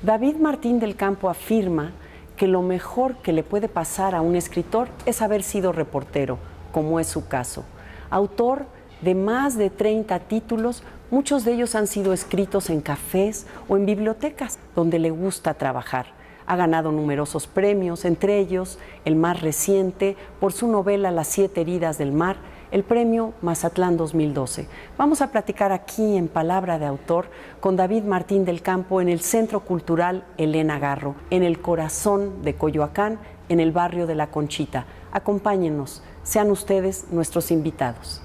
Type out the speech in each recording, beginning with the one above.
David Martín del Campo afirma que lo mejor que le puede pasar a un escritor es haber sido reportero, como es su caso. Autor de más de 30 títulos, muchos de ellos han sido escritos en cafés o en bibliotecas donde le gusta trabajar. Ha ganado numerosos premios, entre ellos el más reciente por su novela Las 7 heridas del mar, el premio Mazatlán 2012. Vamos a platicar aquí en Palabra de Autor con David Martín del Campo en el Centro Cultural Elena Garro, en el corazón de Coyoacán, en el barrio de La Conchita. Acompáñennos, sean ustedes nuestros invitados.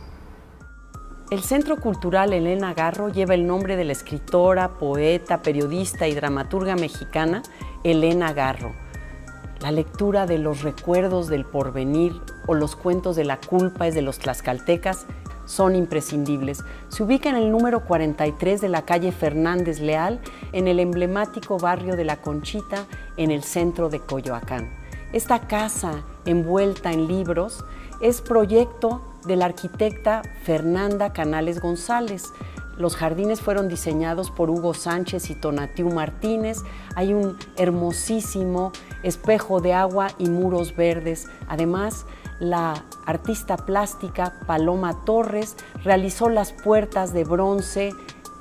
El Centro Cultural Elena Garro lleva el nombre de la escritora, poeta, periodista y dramaturga mexicana Elena Garro. La lectura de Los recuerdos del porvenir o Los cuentos de la culpa es de los tlaxcaltecas son imprescindibles. Se ubica en el número 43 de la calle Fernández Leal, en el emblemático barrio de La Conchita, en el centro de Coyoacán. Esta casa, envuelta en libros, es proyecto de la arquitecta Fernanda Canales González. Los jardines fueron diseñados por Hugo Sánchez y Tonatiu Martínez. Hay un hermosísimo espejo de agua y muros verdes. Además, la artista plástica Paloma Torres realizó las puertas de bronce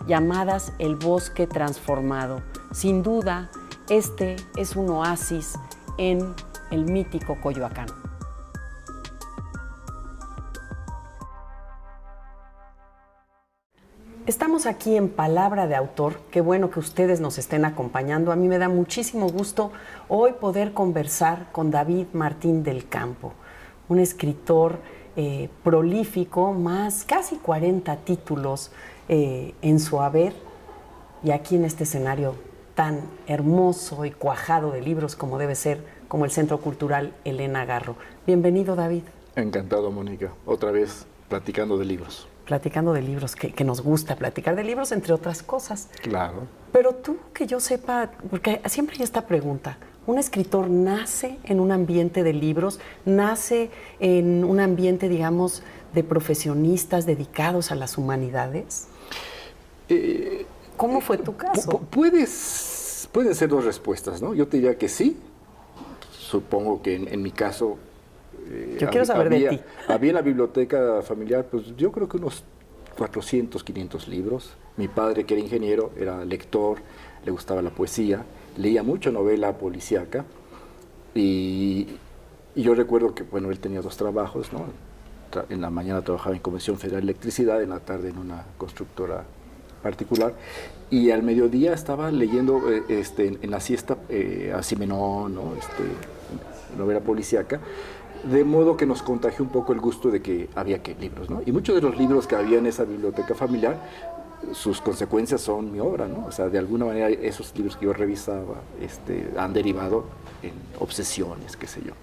llamadas El Bosque Transformado. Sin duda, este es un oasis en el mítico Coyoacán. Estamos aquí en Palabra de Autor. Qué bueno que ustedes nos estén acompañando. A mí me da muchísimo gusto hoy poder conversar con David Martín del Campo, un escritor prolífico, más casi 40 títulos en su haber, y aquí en este escenario tan hermoso y cuajado de libros como debe ser, como el Centro Cultural Elena Garro. Bienvenido, David. Encantado, Mónica. Otra vez platicando de libros. Platicando de libros, que nos gusta platicar de libros, entre otras cosas. Claro. Pero tú, que yo sepa, porque siempre hay esta pregunta, ¿un escritor nace en un ambiente de libros, nace en un ambiente, digamos, de profesionistas dedicados a las humanidades? ¿Cómo fue tu caso? Pueden ser dos respuestas, ¿no? Yo te diría que sí. Supongo que en mi caso... Yo quiero saber de ti. Había en la biblioteca familiar, pues yo creo que unos 400, 500 libros. Mi padre, que era ingeniero, era lector, le gustaba la poesía, leía mucho novela policíaca. Y yo recuerdo que, bueno, él tenía dos trabajos, ¿no? En la mañana trabajaba en Comisión Federal de Electricidad, en la tarde en una constructora particular. Y al mediodía estaba leyendo en la siesta a Simenón, ¿no? Novela policíaca. De modo que nos contagió un poco el gusto de que había libros, ¿no? Y muchos de los libros que había en esa biblioteca familiar, sus consecuencias son mi obra, ¿no? O sea, de alguna manera esos libros que yo revisaba han derivado en obsesiones, qué sé yo.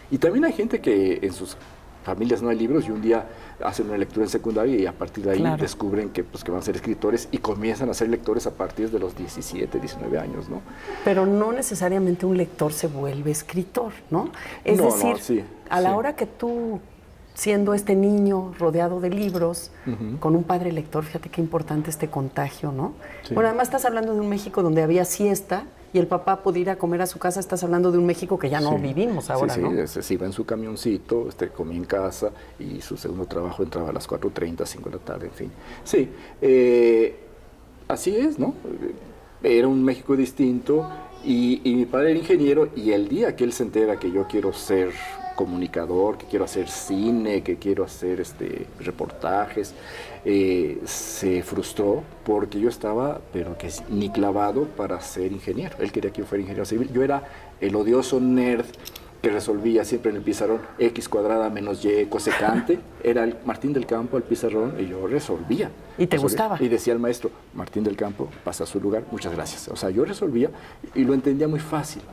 Y también hay gente que en sus familias no hay libros y un día hacen una lectura en secundaria y a partir de ahí descubren que van a ser escritores y comienzan a ser lectores a partir de los 17, 19 años, ¿no? Pero no necesariamente un lector se vuelve escritor, ¿no? Es decir, a la hora que tú, siendo este niño rodeado de libros, con un padre lector, fíjate qué importante este contagio, ¿no? Sí. Bueno, además estás hablando de un México donde había siesta y el papá podía ir a comer a su casa. Estás hablando de un México que ya no vivimos ahora, ¿no? Sí, se iba en su camioncito, comía en casa y su segundo trabajo entraba a las 4:30, 5 de la tarde, en fin. Sí, así es, ¿no? Era un México distinto y mi padre era ingeniero y el día que él se entera que yo quiero ser comunicador, que quiero hacer cine, que quiero hacer reportajes, se frustró porque yo estaba, pero que ni clavado para ser ingeniero. Él quería que yo fuera ingeniero civil. Yo era el odioso nerd que resolvía siempre en el pizarrón X cuadrada menos Y cosecante. Era el Martín del Campo al pizarrón y yo resolvía. ¿Y te gustaba? Y decía el maestro, Martín del Campo pasa a su lugar, muchas gracias. O sea, yo resolvía y lo entendía muy fácil.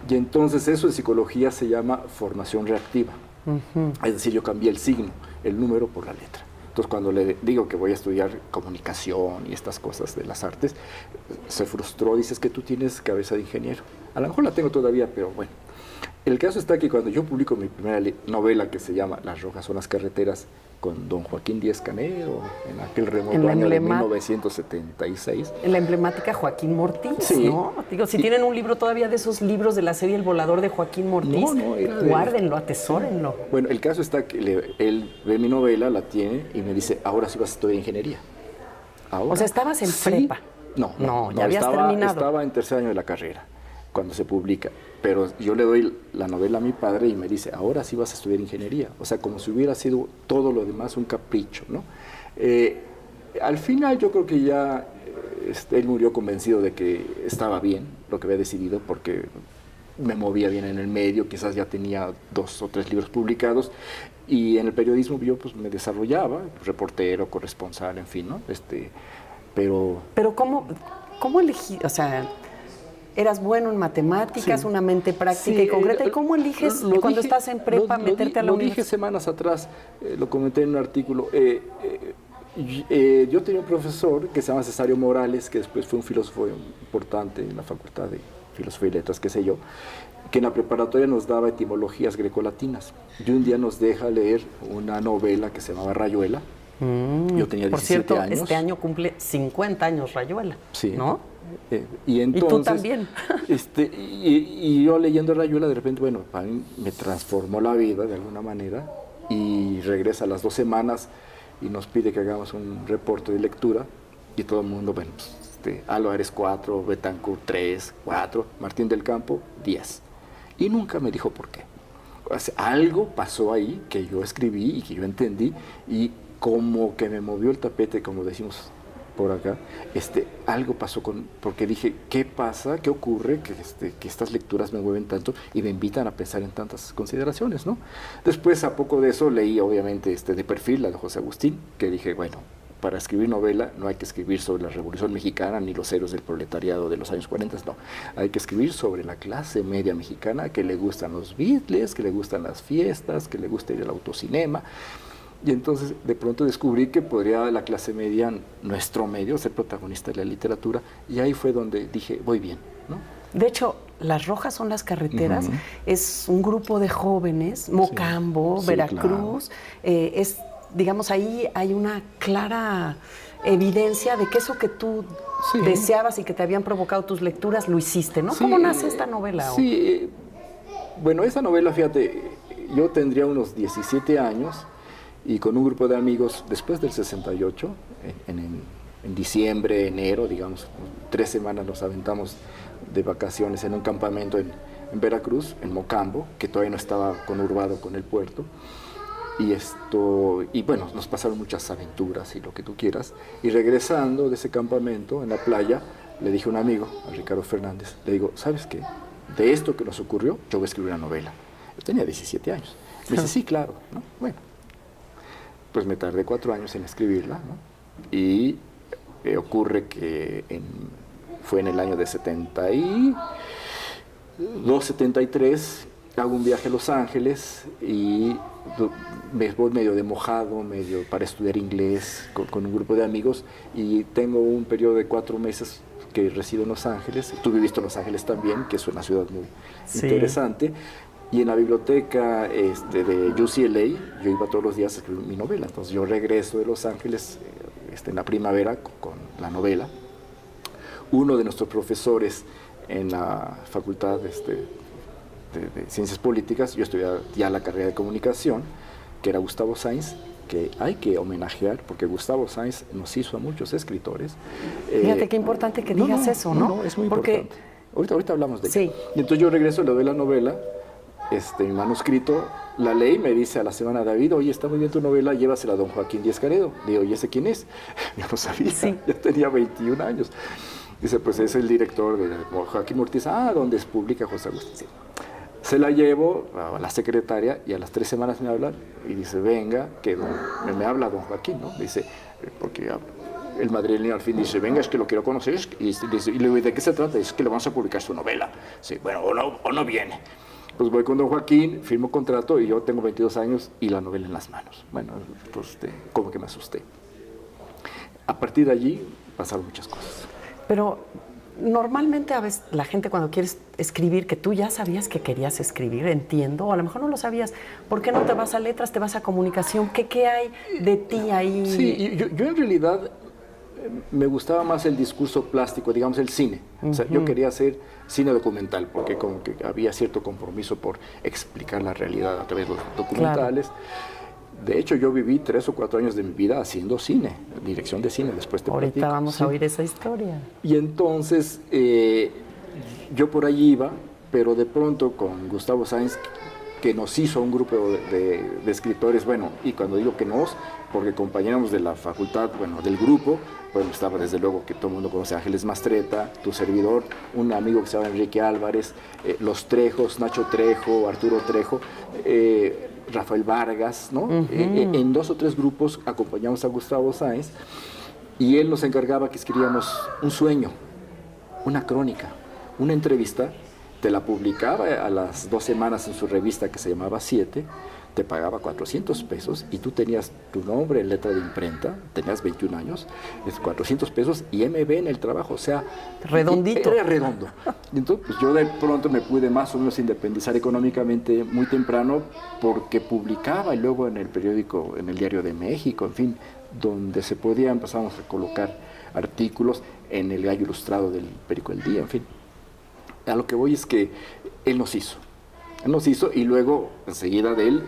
Y entonces eso en psicología se llama formación reactiva. Es decir, yo cambié el signo, el número por la letra. Entonces cuando le digo que voy a estudiar comunicación y estas cosas de las artes, se frustró, dices que tú tienes cabeza de ingeniero. A lo mejor la tengo todavía, pero bueno. El caso está que cuando yo publico mi primera novela, que se llama Las rojas son las carreteras, con don Joaquín Díez Canedo, en aquel remoto año de 1976. En la emblemática Joaquín Mortiz, sí. ¿no? Digo, si tienen un libro todavía de esos libros de la serie El Volador de Joaquín Mortiz, guárdenlo, atesórenlo. Bueno, el caso está que él ve mi novela, la tiene, y me dice, ahora sí vas a estudiar ingeniería. ¿Ahora? O sea, ¿estabas en prepa? No, ya habías terminado. Estaba en tercer año de la carrera, cuando se publica. Pero yo le doy la novela a mi padre y me dice, ahora sí vas a estudiar ingeniería. O sea, como si hubiera sido todo lo demás un capricho, ¿no? Al final yo creo que ya él murió convencido de que estaba bien lo que había decidido, porque me movía bien en el medio, quizás ya tenía 2 o 3 libros publicados, y en el periodismo yo pues me desarrollaba, reportero, corresponsal, en fin, ¿no? Pero ¿cómo elegí? O sea, ¿eras bueno en matemáticas, una mente práctica y concreta? ¿Y cómo eliges cuando estás en prepa meterte a la universidad? Lo dije semanas atrás, lo comenté en un artículo. Yo tenía un profesor que se llama Cesario Morales, que después fue un filósofo importante en la Facultad de Filosofía y Letras, qué sé yo, que en la preparatoria nos daba etimologías grecolatinas. Y un día nos deja leer una novela que se llamaba Rayuela. Yo tenía 17 Por cierto, años. este año cumple 50 años Rayuela, sí, ¿no? Y entonces, tú también. Y yo leyendo Rayuela, de repente, bueno, para mí me transformó la vida de alguna manera, y regresa a las 2 semanas y nos pide que hagamos un reporte de lectura, y todo el mundo, bueno, Álvarez 4, Betancourt 3, 4, Martín del Campo 10. Y nunca me dijo por qué. O sea, algo pasó ahí que yo escribí y que yo entendí, y como que me movió el tapete, como decimos por acá, algo pasó porque dije, ¿qué pasa? ¿Qué ocurre? Que estas lecturas me mueven tanto y me invitan a pensar en tantas consideraciones, ¿no? Después, a poco de eso, leí, obviamente, de perfil, la de José Agustín, que dije, bueno, para escribir novela no hay que escribir sobre la Revolución Mexicana ni los héroes del proletariado de los años 40, no. Hay que escribir sobre la clase media mexicana, que le gustan los Beatles, que le gustan las fiestas, que le gusta ir al autocinema. Y entonces de pronto descubrí que podría la clase media, nuestro medio, ser protagonista de la literatura, y ahí fue donde dije, voy bien, ¿no? De hecho, Las rojas son las carreteras, es un grupo de jóvenes, Mocambo, sí, Veracruz, claro. Digamos, ahí hay una clara evidencia de que eso que tú deseabas y que te habían provocado tus lecturas, lo hiciste, ¿no? Sí, ¿cómo nace esta novela? Sí, bueno, esa novela, fíjate, yo tendría unos 17 años, y con un grupo de amigos, después del 68, en diciembre, enero, digamos, 3 semanas nos aventamos de vacaciones en un campamento en Veracruz, en Mocambo, que todavía no estaba conurbado con el puerto. Y bueno, nos pasaron muchas aventuras y lo que tú quieras. Y regresando de ese campamento en la playa, le dije a un amigo, a Ricardo Fernández, le digo, ¿sabes qué? De esto que nos ocurrió, yo voy a escribir una novela. Yo tenía 17 años. Me dice, sí, claro, ¿no? Bueno. Pues me tardé 4 años en escribirla, ¿no? Y ocurre que fue en el año de 72, 73, hago un viaje a Los Ángeles y me voy medio de mojado, medio para estudiar inglés con un grupo de amigos, y tengo un periodo de 4 meses que resido en Los Ángeles. Tú viviste en Los Ángeles también, que es una ciudad muy interesante. Y en la biblioteca de UCLA, yo iba todos los días a escribir mi novela. Entonces yo regreso de Los Ángeles en la primavera con la novela. Uno de nuestros profesores en la Facultad de Ciencias Políticas, yo estudiaba ya la carrera de Comunicación, que era Gustavo Sainz, que hay que homenajear, porque Gustavo Sainz nos hizo a muchos escritores. Fíjate qué importante que digas eso, ¿no? No, es muy importante. Ahorita hablamos de ello. Sí. Y entonces yo regreso, le doy la novela, mi manuscrito, la leí, me dice a la semana, David, oye, está muy bien tu novela, llévasela a don Joaquín Díez Canedo. Digo, ¿y ese quién es? Yo no sabía, ya tenía 21 años. Dice, pues es el director de Joaquín Mortiz, donde publica José Agustín. Sí. Se la llevo a la secretaria y a las 3 semanas me habla y dice, venga, que me habla don Joaquín, ¿no? Dice, porque el madrileño al fin dice, venga, es que lo quiero conocer, y le digo, ¿de qué se trata? Es que le vamos a publicar su novela. Sí, bueno, o no viene. Pues voy con don Joaquín, firmo contrato y yo tengo 22 años y la novela en las manos. Bueno, pues como que me asusté. A partir de allí pasaron muchas cosas. Pero Normalmente a veces la gente cuando quieres escribir, que tú ya sabías que querías escribir, entiendo, o a lo mejor no lo sabías, ¿por qué no te vas a letras, te vas a comunicación? ¿Qué hay de ti ahí? Sí, yo en realidad me gustaba más el discurso plástico, digamos el cine. O sea, yo quería hacer cine documental, porque como que había cierto compromiso por explicar la realidad a través de los documentales. Claro. De hecho, yo viví 3 o 4 años de mi vida haciendo cine, dirección de cine, después te platico. Ahorita vamos a oír esa historia. Y entonces, yo por allí iba, pero de pronto con Gustavo Sáenz, que nos hizo un grupo de escritores, bueno, y cuando digo que nos, porque compañeros de la facultad, bueno, del grupo, bueno, estaba desde luego que todo el mundo conoce a Ángeles Mastreta, tu servidor, un amigo que se llama Enrique Álvarez, los Trejos, Nacho Trejo, Arturo Trejo, Rafael Vargas, ¿no? En 2 o 3 grupos acompañamos a Gustavo Sáenz y él nos encargaba que escribíamos un sueño, una crónica, una entrevista, te la publicaba a las 2 semanas en su revista que se llamaba 7, te pagaba 400 pesos y tú tenías tu nombre en letra de imprenta, tenías 21 años, es 400 pesos y MB en el trabajo, o sea... Redondito. Era redondo. Y entonces pues, yo de pronto me pude más o menos independizar económicamente muy temprano porque publicaba y luego en el periódico, en el Diario de México, en fin, donde se podía empezamos a colocar artículos en el Gallo Ilustrado del Periódico El Día, en fin. A lo que voy es que él nos hizo. Y luego, enseguida de él,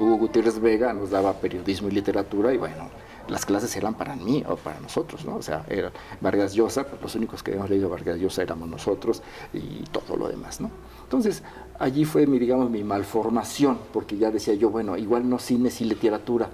Hugo Gutiérrez Vega nos daba periodismo y literatura y bueno, las clases eran para mí o para nosotros, ¿no? O sea, era Vargas Llosa, los únicos que habíamos leído Vargas Llosa éramos nosotros y todo lo demás, ¿no? Entonces, allí fue digamos, mi malformación, porque ya decía yo, bueno, igual no cine, sí literatura,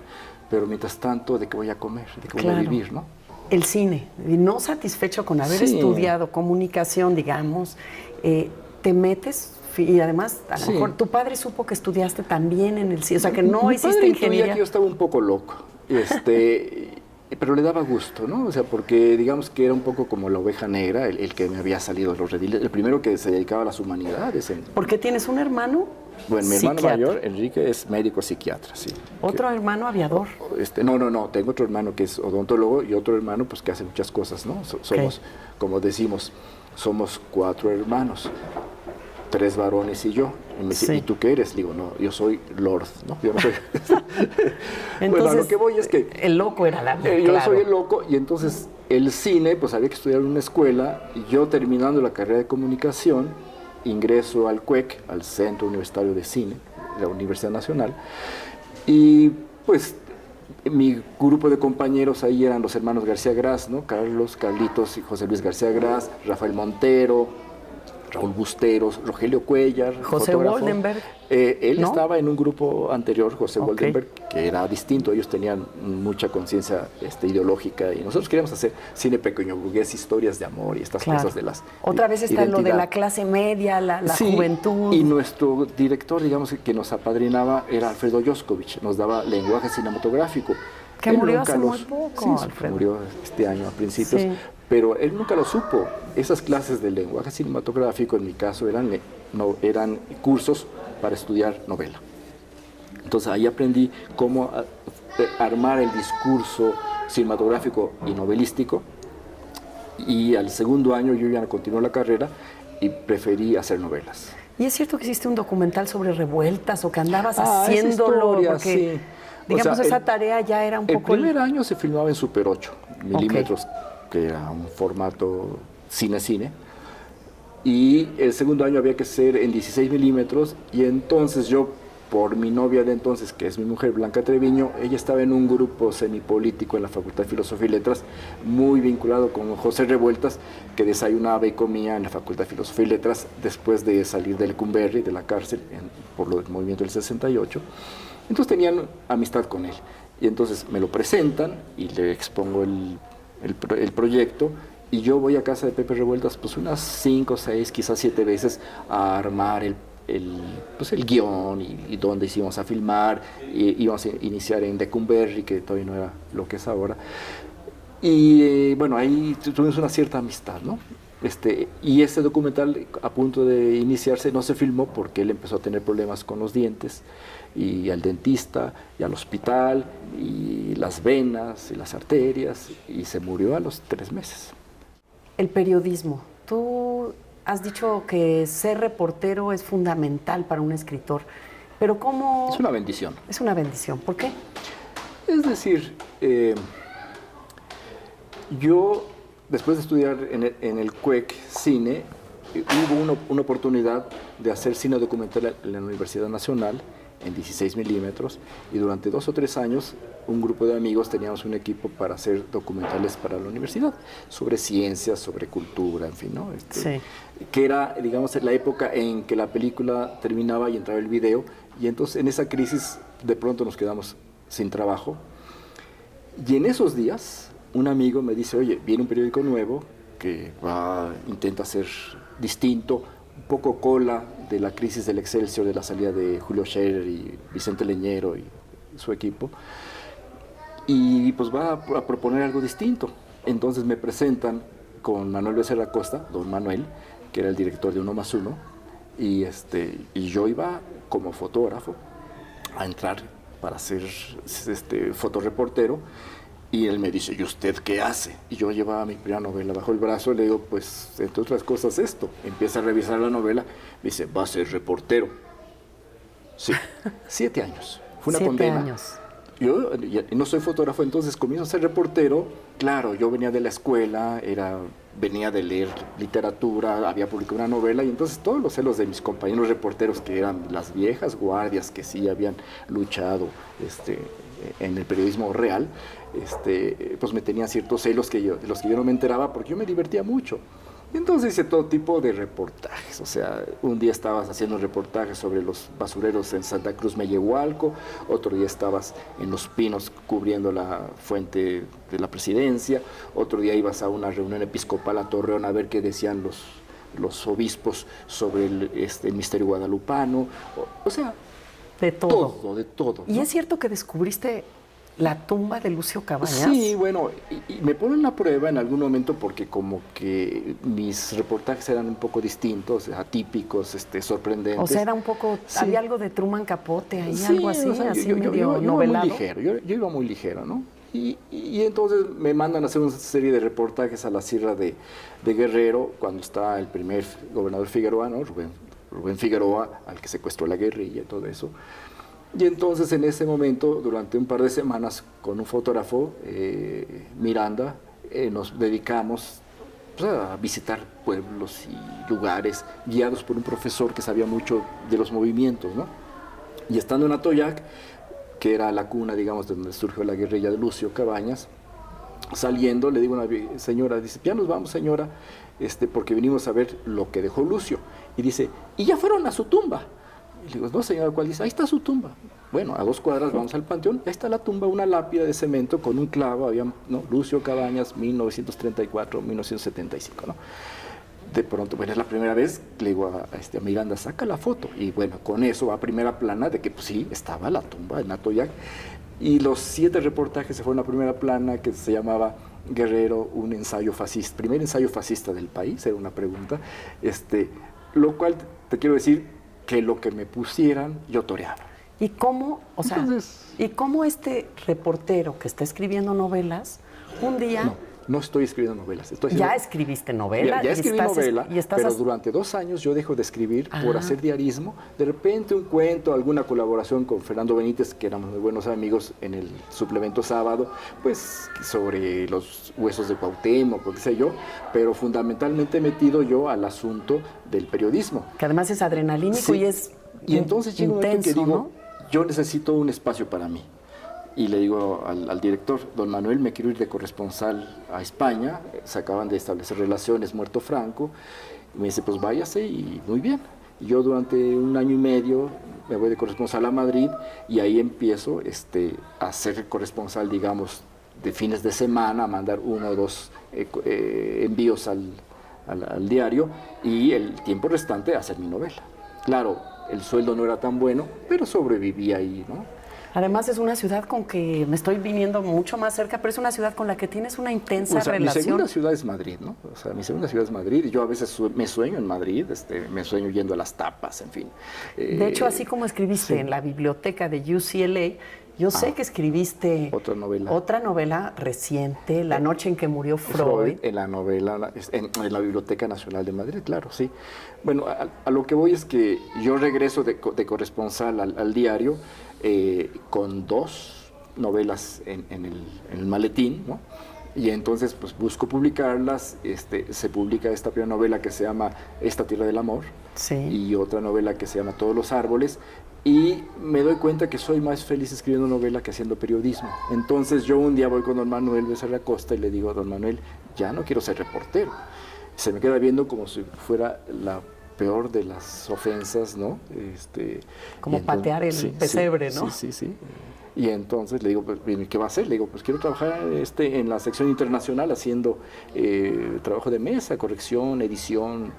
pero mientras tanto, ¿de qué voy a comer? ¿De qué voy a vivir, no? El cine, y no satisfecho con haber estudiado comunicación, digamos, te metes y además a lo mejor tu padre supo que estudiaste también en el cine, o sea que no hiciste ingeniería. Que yo estaba un poco loco, pero le daba gusto, ¿no? O sea, porque digamos que era un poco como la oveja negra, el que me había salido de los rediles, el primero que se dedicaba a las humanidades. ¿Por qué tienes un hermano? Bueno, mi hermano mayor, Enrique, es médico psiquiatra, sí. ¿Otro hermano aviador? No, tengo otro hermano que es odontólogo y otro hermano pues que hace muchas cosas, ¿no? Somos, como decimos, somos 4 hermanos, 3 varones y yo. Y me dice, ¿y tú qué eres? Digo, no, yo soy Lord, ¿no? Yo no soy... Entonces, bueno, a lo que voy es que... El loco era la... Yo soy el loco y entonces el cine, pues había que estudiar en una escuela y yo terminando la carrera de comunicación, ingreso al CUEC, al Centro Universitario de Cine, de la Universidad Nacional, y pues mi grupo de compañeros ahí eran los hermanos García Gras, ¿no? Carlitos y José Luis García Gras, Rafael Montero, Raúl Busteros, Rogelio Cuellar, José Goldenberg. Él estaba en un grupo anterior, José Goldenberg, que era distinto, ellos tenían mucha conciencia ideológica y nosotros queríamos hacer cine pequeño burgués, historias de amor y estas cosas de las... Otra vez está lo de la clase media, la juventud. Y nuestro director, digamos, que nos apadrinaba era Alfredo Yoskovich, nos daba lenguaje cinematográfico. Que murió hace muy poco, Alfredo. Murió este año a principios, pero él nunca lo supo. Esas clases de lenguaje cinematográfico, en mi caso, eran cursos para estudiar novela. Entonces ahí aprendí cómo armar el discurso cinematográfico y novelístico, y al segundo año yo ya no continué la carrera y preferí hacer novelas. ¿Y es cierto que hiciste un documental sobre revueltas o que andabas haciéndolo? Historia, porque, digamos, esa tarea ya era un poco... El primer año se filmaba en Super 8 milímetros, que era un formato cine-cine, y el segundo año había que ser en 16 milímetros, y entonces yo, por mi novia de entonces, que es mi mujer, Blanca Treviño, ella estaba en un grupo semipolítico en la Facultad de Filosofía y Letras, muy vinculado con José Revueltas, que desayunaba y comía en la Facultad de Filosofía y Letras después de salir del Lecumberri, de la cárcel, por el movimiento del 68. Entonces tenían amistad con él, y entonces me lo presentan y le expongo el proyecto, y yo voy a casa de Pepe Revueltas pues unas 5, 6, quizás 7 veces a armar el guión y dónde íbamos a filmar, y íbamos a iniciar en Lecumberri, que todavía no era lo que es ahora, y bueno, ahí tuvimos una cierta amistad, ¿no? Y ese documental, a punto de iniciarse, no se filmó porque él empezó a tener problemas con los dientes, y al dentista, y al hospital, y las venas, y las arterias, y se murió a los 3 meses. El periodismo. tú has dicho que ser reportero es fundamental para un escritor, pero ¿cómo? Es una bendición. Es una bendición. ¿Por qué? Es decir, yo, después de estudiar en el CUEC cine, hubo una oportunidad de hacer cine documental en la Universidad Nacional en 16 milímetros, y durante 2 o 3 años un grupo de amigos teníamos un equipo para hacer documentales para la universidad, sobre ciencias, sobre cultura, en fin, ¿no? Sí. Que era, digamos, la época en que la película terminaba y entraba el video, y entonces en esa crisis de pronto nos quedamos sin trabajo, y en esos días un amigo me dice, oye, viene un periódico nuevo que intenta ser distinto, un poco cola de la crisis del Excelsior, de la salida de Julio Scherer y Vicente Leñero y su equipo, y pues va a proponer algo distinto. Entonces me presentan con Manuel Becerra Costa, don Manuel, que era el director de Uno más Uno, y yo iba como fotógrafo a entrar para ser fotoreportero. Y él me dice, ¿y usted qué hace? Y yo llevaba mi primera novela bajo el brazo, y le digo, pues, entre otras cosas esto. Empieza a revisar la novela, me dice, va a ser reportero. Sí, 7 años. Fue una 7 condena. años. Yo no soy fotógrafo, entonces comienzo a ser reportero. Claro, yo venía de la escuela, venía de leer literatura, había publicado una novela, y entonces todos los celos de mis compañeros reporteros, que eran las viejas guardias que sí habían luchado en el periodismo real, pues me tenían ciertos celos de los que yo no me enteraba, porque yo me divertía mucho. Y entonces hice todo tipo de reportajes. O sea, un día estabas haciendo reportajes sobre los basureros en Santa Cruz Mellehualco, otro día estabas en Los Pinos cubriendo la fuente de la presidencia, otro día ibas a una reunión episcopal a Torreón a ver qué decían los obispos sobre el misterio guadalupano. O sea, de todo. Todo, de todo. ¿Y ¿no? es cierto que descubriste la tumba de Lucio Cabañas? Sí, bueno, y me ponen a prueba en algún momento porque como que mis reportajes eran un poco distintos, atípicos, sorprendentes. O sea, era un poco, sí. Había algo de Truman Capote ahí, Sí, algo así, o sea, así yo medio iba novelado. muy ligero, yo iba muy ligero, ¿no? Y entonces me mandan a hacer una serie de reportajes a la Sierra de Guerrero, cuando está el primer gobernador Figueroa, ¿no? Rubén Figueroa, al que secuestró la guerrilla y todo eso. Y entonces en ese momento, durante un par de semanas, con un fotógrafo, Miranda, nos dedicamos pues, a visitar pueblos y lugares, guiados por un profesor que sabía mucho de los movimientos, ¿no? Y estando en Atoyac, que era la cuna, digamos, de donde surgió la guerrilla de Lucio Cabañas, saliendo, le digo a una señora, dice, ya nos vamos, señora, porque venimos a ver lo que dejó Lucio. Y dice, ¿y ya fueron a su tumba? Y le digo, no, señora, ¿cuál? Dice, ahí está su tumba. Bueno, a 2 cuadras vamos al panteón, ahí está la tumba, una lápida de cemento con un clavo, había, ¿no? Lucio Cabañas, 1934, 1975, ¿no? De pronto, bueno, es la primera vez, le digo a Miranda, saca la foto. Y bueno, con eso va a primera plana de que, pues sí, estaba la tumba en Atoyac. Y los 7 reportajes se fueron a primera plana, que se llamaba Guerrero, un ensayo fascista, primer ensayo fascista del país, era una pregunta. Lo cual, te quiero decir, que lo que me pusieran, yo toreaba. ¿Y cómo, o sea, Entonces, y cómo este reportero que está escribiendo novelas, un día... No estoy escribiendo novelas. Ya escribiste novela. Ya escribí novela, pero durante durante 2 años yo dejo de escribir por hacer diarismo. De repente un cuento, alguna colaboración con Fernando Benítez, que éramos muy buenos amigos en el suplemento Sábado, pues sobre los huesos de Cuauhtémoc, o qué sé yo, pero fundamentalmente metido yo al asunto del periodismo. Que además es adrenalínico, sí. Y entonces llega un momento en que digo, ¿no? Yo necesito un espacio para mí. Y le digo al director, don Manuel, me quiero ir de corresponsal a España, se acaban de establecer relaciones, muerto Franco, y me dice, pues váyase, y muy bien. Y yo durante 1 año y medio me voy de corresponsal a Madrid, y ahí empiezo a ser corresponsal, digamos, de fines de semana, a mandar 1 o 2 envíos al diario, y el tiempo restante a hacer mi novela. Claro, el sueldo no era tan bueno, pero sobrevivía ahí, ¿no? Además es una ciudad con que me estoy viniendo mucho más cerca, pero es una ciudad con la que tienes una intensa relación. Mi segunda ciudad es Madrid, ¿no? O sea, mi segunda ciudad es Madrid, y yo a veces me sueño en Madrid, me sueño yendo a las tapas, en fin. De hecho, así como escribiste en la biblioteca de UCLA, Yo sé que escribiste otra novela reciente, La noche en que murió Freud. En la novela, en la Biblioteca Nacional de Madrid, claro, sí. Bueno, a lo que voy es que yo regreso de corresponsal al diario con 2 novelas en el maletín, ¿no? Y entonces pues busco publicarlas. Se publica esta primera novela que se llama Esta tierra del amor, sí, y otra novela que se llama Todos los árboles, y me doy cuenta que soy más feliz escribiendo novela que haciendo periodismo. Entonces yo un día voy con don Manuel Becerra Costa y le digo: don Manuel, ya no quiero ser reportero. Se me queda viendo como si fuera la peor de las ofensas, ¿no? Como entonces, patear el pesebre, ¿no? Sí. Y entonces le digo: pues, ¿qué va a hacer? Le digo: pues quiero trabajar en la sección internacional haciendo trabajo de mesa, corrección, edición.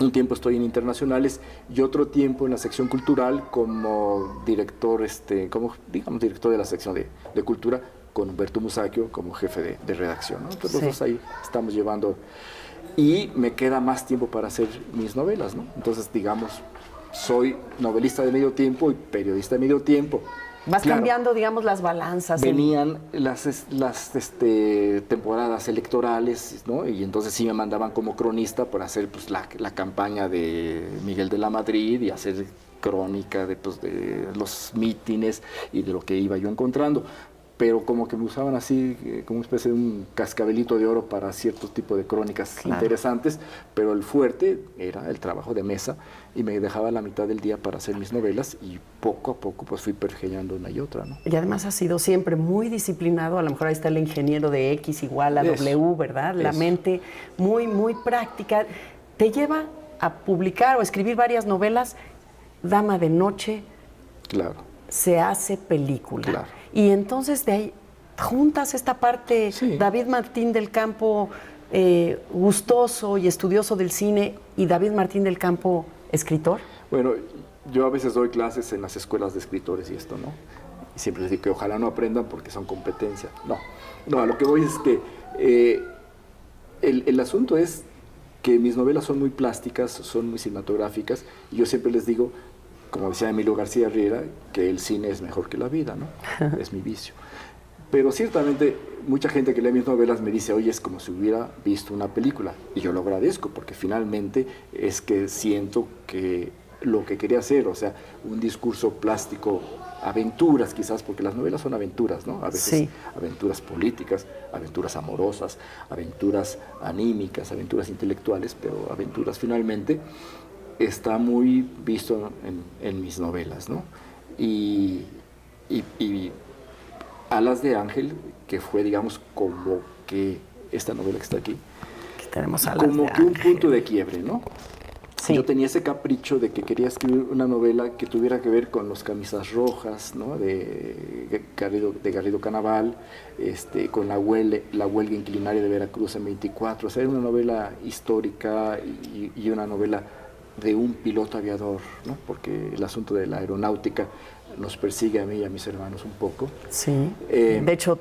Un tiempo estoy en internacionales y otro tiempo en la sección cultural como director, como digamos director de la sección de cultura, con Humberto Musacchio como jefe de redacción, ¿no? Entonces los dos ahí estamos llevando, y me queda más tiempo para hacer mis novelas, ¿no? Entonces, digamos, soy novelista de medio tiempo y periodista de medio tiempo. Vas cambiando, digamos, las balanzas. Venían las temporadas electorales, ¿no? Y entonces sí me mandaban como cronista para hacer pues, la campaña de Miguel de la Madrid y hacer crónica de los mítines y de lo que iba yo encontrando. Pero como que me usaban así, como una especie de un cascabelito de oro para cierto tipo de crónicas interesantes, pero el fuerte era el trabajo de mesa, y me dejaba la mitad del día para hacer mis novelas, y poco a poco pues fui pergeñando una y otra, ¿no? Y además has sido siempre muy disciplinado. A lo mejor ahí está el ingeniero de X igual a W, ¿verdad? La mente muy, muy práctica. Te lleva a publicar o escribir varias novelas. Dama de noche. Claro. Se hace película. Claro. Y entonces de ahí juntas esta parte, David Martín del Campo, gustoso y estudioso del cine, y David Martín del Campo, escritor. Bueno, yo a veces doy clases en las escuelas de escritores y esto, ¿no? Y siempre les digo que ojalá no aprendan porque son competencia. No, a lo que voy es que el asunto es que mis novelas son muy plásticas, son muy cinematográficas, y yo siempre les digo, como decía Emilio García Riera, que el cine es mejor que la vida, ¿no? Es mi vicio. Pero ciertamente mucha gente que lee mis novelas me dice: oye, es como si hubiera visto una película. Y yo lo agradezco, porque finalmente es que siento que lo que quería hacer, o sea, un discurso plástico, aventuras quizás, porque las novelas son aventuras, ¿no? A veces aventuras políticas, aventuras amorosas, aventuras anímicas, aventuras intelectuales, pero aventuras finalmente. Está muy visto en mis novelas, ¿no? Y Alas de Ángel, que fue, digamos, como que esta novela que está aquí, tenemos Alas como de que un Ángel. punto de quiebre, ¿no? Sí. Yo tenía ese capricho de que quería escribir una novela que tuviera que ver con los Camisas Rojas, ¿no? de Garrido Canaval, con la huelga inclinaria de Veracruz en 24. O sea, era una novela histórica y una novela de un piloto aviador, ¿no? Porque el asunto de la aeronáutica nos persigue a mí y a mis hermanos un poco. Sí, de hecho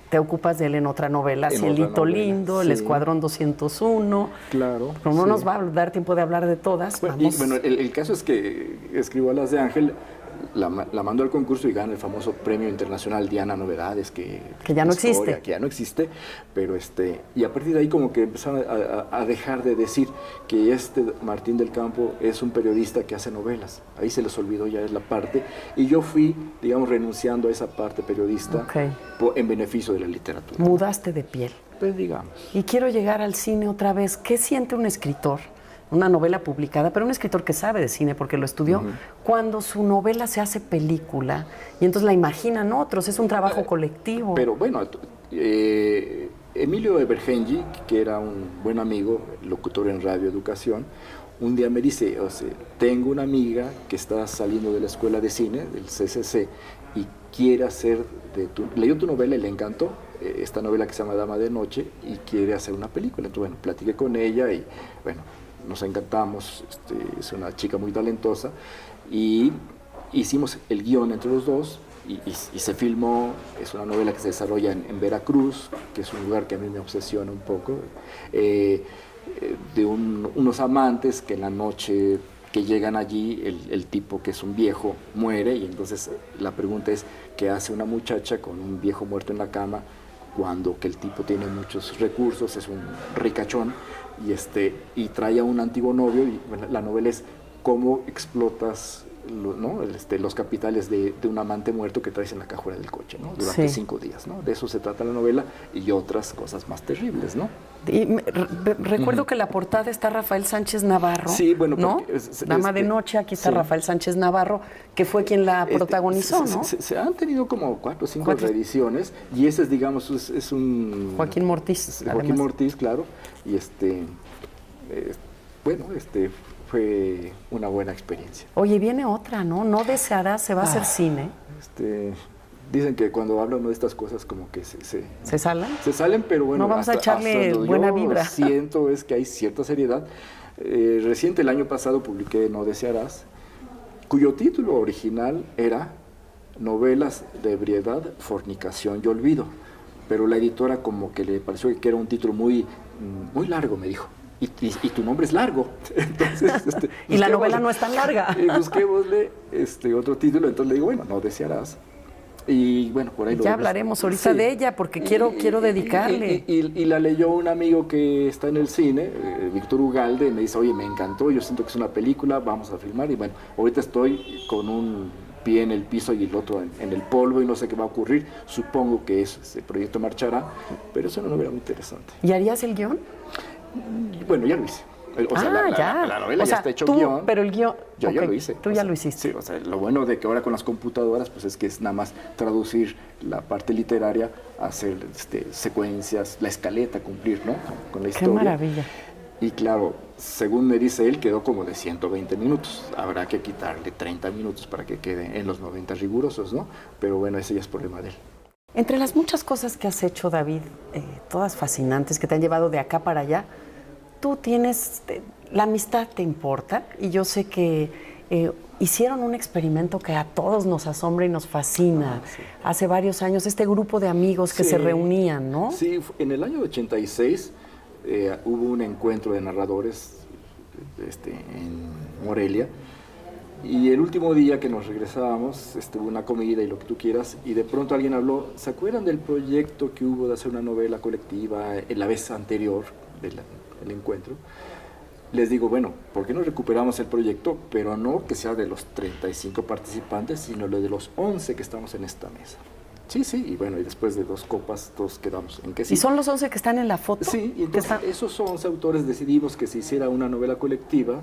te ocupas de él en otra novela, Cielito Lindo, El Escuadrón 201. Claro. Pero no nos va a dar tiempo de hablar de todas. Bueno, el caso es que escribo Alas de Ángel, la mando al concurso y gana el famoso premio internacional Diana Novedades, que ya no existe. Que ya no existe, pero y a partir de ahí como que empezaron a dejar de decir que Martín del Campo es un periodista que hace novelas. Ahí se les olvidó ya esa parte, y yo fui, digamos, renunciando a esa parte periodista en beneficio de la literatura. Mudaste de piel. Pues digamos. Y quiero llegar al cine otra vez. ¿Qué siente un escritor? Una novela publicada, pero un escritor que sabe de cine porque lo estudió, cuando su novela se hace película y entonces la imaginan otros, es un trabajo colectivo. Pero bueno, Emilio Ebergengi, que era un buen amigo, locutor en Radio Educación, un día me dice: tengo una amiga que está saliendo de la escuela de cine, del CCC, y quiere hacer leyó tu novela y le encantó esta novela que se llama Dama de Noche y quiere hacer una película. Entonces, bueno, platiqué con ella y, bueno, nos encantamos, es una chica muy talentosa, y hicimos el guión entre los dos y se filmó. Es una novela que se desarrolla en Veracruz, que es un lugar que a mí me obsesiona un poco, de unos amantes que en la noche que llegan allí, el tipo que es un viejo muere y entonces la pregunta es, ¿qué hace una muchacha con un viejo muerto en la cama cuando que el tipo tiene muchos recursos, es un ricachón y trae a un antiguo novio? Y bueno, la novela es cómo explotas los capitales de un amante muerto que traes en la cajuela del coche, ¿no? Durante 5 días, ¿no? De eso se trata la novela y otras cosas más terribles, ¿no? Y recuerdo que la portada está Rafael Sánchez Navarro, sí, bueno, ¿no? Dama de Noche, aquí está Rafael Sánchez Navarro, que fue quien la protagonizó, ¿no? Se han tenido como 4 o 5 reediciones y ese es, digamos, es un... Joaquín Mortiz. Joaquín Mortiz, claro, y fue una buena experiencia. Oye, viene otra, ¿no? No desearás, se va a hacer cine. Dicen que cuando hablan de estas cosas como que se salen. Se salen, pero bueno, no vamos a echarle buena vibra. Siento es que hay cierta seriedad. Reciente, el año pasado, publiqué No desearás, cuyo título original era Novelas de ebriedad, fornicación y olvido. Pero la editora como que le pareció que era un título muy largo, me dijo. Y tu nombre es largo. Entonces, y la novela no es tan larga. Busquémosle otro título, entonces le digo, bueno, No desearás. Y bueno, por ahí ya hablaremos ahorita de ella, porque quiero dedicarle. Y la leyó un amigo que está en el cine, Víctor Ugalde, y me dice, oye, me encantó, yo siento que es una película, vamos a filmar. Y bueno, ahorita estoy con un pie en el piso y el otro en el polvo y no sé qué va a ocurrir. Supongo que ese proyecto marchará, pero es una novela muy interesante. ¿Y harías el guión? Bueno, ya lo hice. O sea, la novela ya está hecho guión. Pero el guión... Yo ya lo hice. Tú ya lo hiciste. Sí, o sea, lo bueno de que ahora con las computadoras, pues es que es nada más traducir la parte literaria, hacer secuencias, la escaleta, cumplir, ¿no? Con la historia. Qué maravilla. Y claro, según me dice él, quedó como de 120 minutos. Habrá que quitarle 30 minutos para que quede en los 90 rigurosos, ¿no? Pero bueno, ese ya es problema de él. Entre las muchas cosas que has hecho, David, todas fascinantes, que te han llevado de acá para allá, tú tienes, la amistad te importa, y yo sé que hicieron un experimento que a todos nos asombra y nos fascina. Sí. Hace varios años, este grupo de amigos que se reunían, ¿no? Sí, en el año 86 hubo un encuentro de narradores en Morelia, y el último día que nos regresábamos, hubo una comida y lo que tú quieras, y de pronto alguien habló, ¿se acuerdan del proyecto que hubo de hacer una novela colectiva en la vez anterior del encuentro? Les digo, bueno, ¿por qué no recuperamos el proyecto? Pero no que sea de los 35 participantes, sino lo de los 11 que estamos en esta mesa. Sí, y bueno, y después de 2 copas todos quedamos en que sí. ¿Y son los 11 que están en la foto? Sí, y entonces esos 11 autores decidimos que se hiciera una novela colectiva,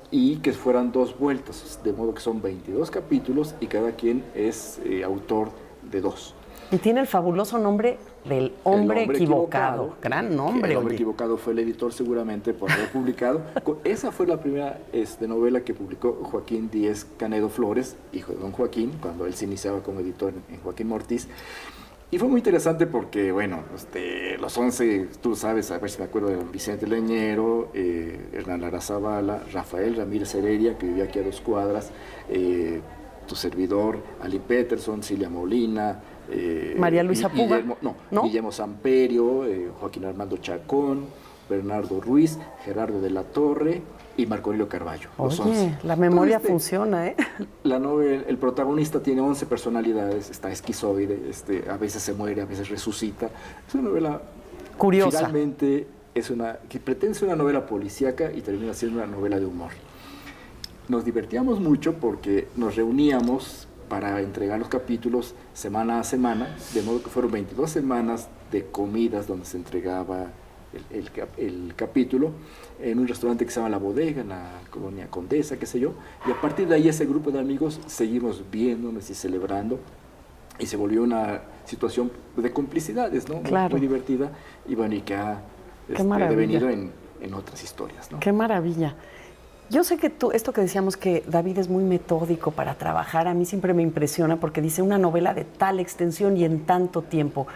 y que fueran 2 vueltas, de modo que son 22 capítulos y cada quien es autor de 2. Y tiene el fabuloso nombre del hombre equivocado. Gran nombre. El hombre equivocado fue el editor seguramente por haber publicado. Esa fue la primera novela que publicó Joaquín Díez Canedo Flores, hijo de don Joaquín, cuando él se iniciaba como editor en Joaquín Mortiz. Y fue muy interesante porque, bueno, los 11, tú sabes, a ver si me acuerdo, de Vicente Leñero, Hernán Lara Zavala, Rafael Ramírez Heredia, que vivía aquí a 2 cuadras, tu servidor, Ali Peterson, Cilia Molina, María Luisa Puga. Guillermo Samperio, Joaquín Armando Chacón, Bernardo Ruiz, Gerardo de la Torre y Marco Aurelio Carballo. Los 11. La memoria funciona, ¿eh? La novela, el protagonista tiene 11 personalidades, está esquizoide, a veces se muere, a veces resucita. Es una novela curiosa. Finalmente que pretende ser una novela policíaca y termina siendo una novela de humor. Nos divertíamos mucho porque nos reuníamos para entregar los capítulos semana a semana, de modo que fueron 22 semanas de comidas donde se entregaba el capítulo en un restaurante que se llama La Bodega, en la colonia Condesa, qué sé yo, y a partir de ahí ese grupo de amigos seguimos viéndonos y celebrando, y se volvió una situación de complicidades, ¿no? Claro. Muy divertida, y bueno, y que ha devenido en otras historias, ¿no? Qué maravilla. Yo sé que esto que decíamos que David es muy metódico para trabajar, a mí siempre me impresiona porque dice una novela de tal extensión y en tanto tiempo.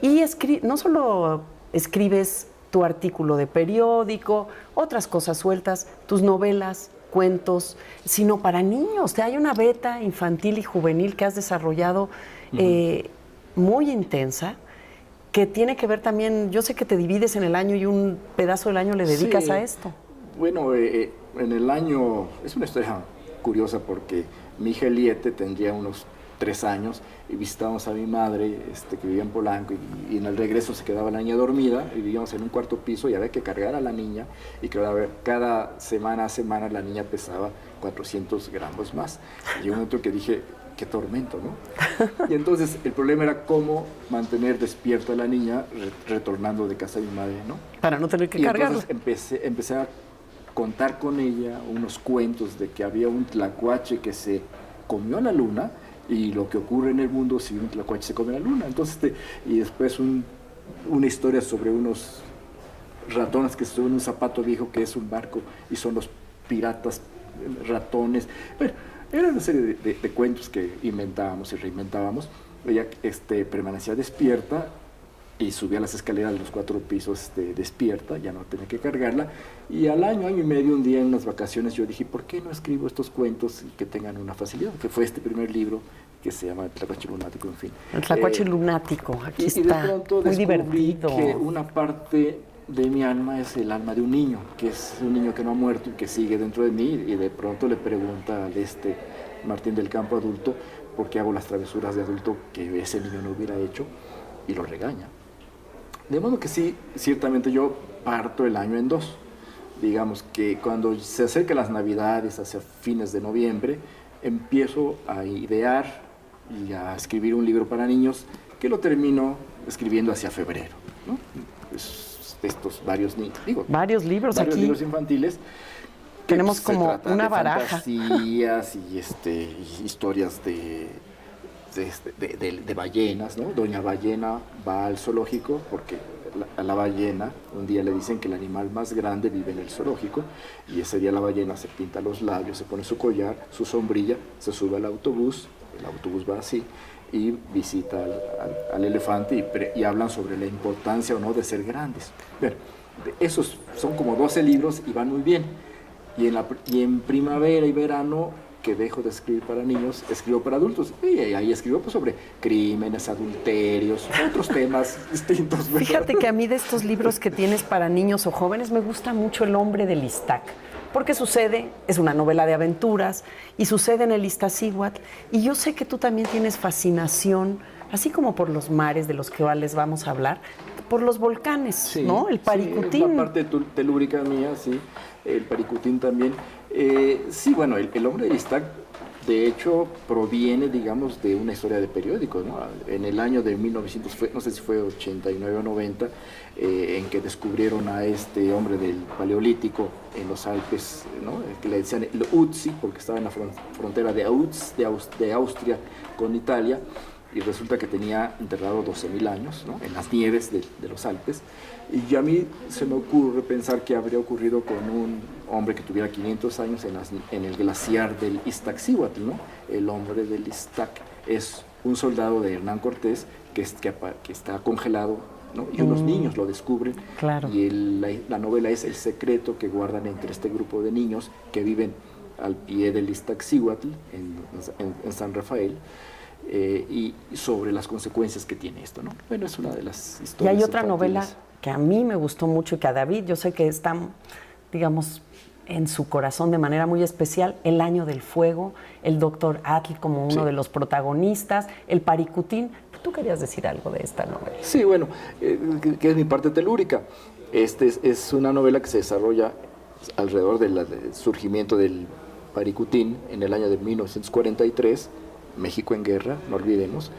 Y no solo escribes tu artículo de periódico, otras cosas sueltas, tus novelas, cuentos, sino para niños. Hay una beta infantil y juvenil que has desarrollado muy intensa, que tiene que ver también, yo sé que te divides en el año y un pedazo del año le dedicas a esto. Bueno, en el año, es una historia curiosa porque mi hija Eliette tendría unos 3 años y visitábamos a mi madre que vivía en Polanco y en el regreso se quedaba la niña dormida y vivíamos en un cuarto piso y había que cargar a la niña y cada semana a semana la niña pesaba 400 gramos más. Y un momento que dije, qué tormento, ¿no? Y entonces el problema era cómo mantener despierta a la niña retornando de casa de mi madre, ¿no? Para no tener que y cargarla. Entonces empecé a contar con ella unos cuentos de que había un tlacuache que se comió a la luna y lo que ocurre en el mundo si un tlacuache se come la luna. Entonces, y después una historia sobre unos ratones que suben un zapato viejo que es un barco y son los piratas ratones. Bueno, era una serie de cuentos que inventábamos y reinventábamos. Ella permanecía despierta y subía las escaleras de los 4 pisos despierta, ya no tenía que cargarla. Y al año y medio, un día en unas vacaciones, yo dije, ¿por qué no escribo estos cuentos y que tengan una facilidad? Que fue este primer libro que se llama El Tlacuache Lunático, en fin. El Tlacuache Lunático, aquí está, y de pronto muy descubrí divertido. que una parte de mi alma es el alma de un niño, que es un niño que no ha muerto y que sigue dentro de mí, y de pronto le pregunta al Martín del Campo adulto por qué hago las travesuras de adulto que ese niño no hubiera hecho, y lo regaña. De modo que sí, ciertamente yo parto el año en 2. Digamos que cuando se acercan las Navidades, hacia fines de noviembre, empiezo a idear y a escribir un libro para niños que lo termino escribiendo hacia febrero, ¿no? Estos varios varios libros varios aquí. Libros infantiles. Tenemos como una baraja. Fantasías y historias de ballenas, ¿no? Doña Ballena va al zoológico porque a la ballena un día le dicen que el animal más grande vive en el zoológico, y ese día la ballena se pinta los labios, se pone su collar, su sombrilla, se sube al autobús, el autobús va así, y visita al elefante y hablan sobre la importancia o no de ser grandes. Bueno, esos son como 12 libros y van muy bien. Y en primavera y verano, que dejo de escribir para niños, escribo para adultos. Y ahí escribo pues, sobre crímenes, adulterios, otros temas distintos, ¿verdad? Fíjate que a mí de estos libros que tienes para niños o jóvenes me gusta mucho El hombre del Iztac, porque es una novela de aventuras y sucede en el Iztaccíhuatl, y yo sé que tú también tienes fascinación, así como por los mares de los que les vamos a hablar, por los volcanes, sí, ¿no? El Paricutín. Sí, es una parte telúrica mía, sí, el Paricutín también. Sí, bueno, el hombre del Iztac, de hecho, proviene, digamos, de una historia de periódico, ¿no? En el año de 1900, no sé si fue 89 o 90, en que descubrieron a este hombre del Paleolítico en los Alpes, ¿no? Que le decían el Utsi, porque estaba en la frontera de Austria con Italia, y resulta que tenía enterrado 12.000 años, ¿no? En las nieves de los Alpes. Y a mí se me ocurre pensar que habría ocurrido con un hombre que tuviera 500 años en el glaciar del Iztaccíhuatl, ¿no? El hombre del Iztac es un soldado de Hernán Cortés que está congelado, ¿no? Y unos niños lo descubren. Claro. Y la novela es el secreto que guardan entre este grupo de niños que viven al pie del Iztaccíhuatl, en San Rafael. Y sobre las consecuencias que tiene esto, ¿no? Bueno, es una de las historias. Y hay otra infantiles. novela que a mí me gustó mucho y que a David, yo sé que está, digamos, en su corazón de manera muy especial, El año del fuego, el Dr. Atl como uno de los protagonistas, el Paricutín. ¿Tú querías decir algo de esta novela? Sí, bueno, que es mi parte telúrica. Es una novela que se desarrolla alrededor del surgimiento del Paricutín en el año de 1943, México en guerra, no olvidemos,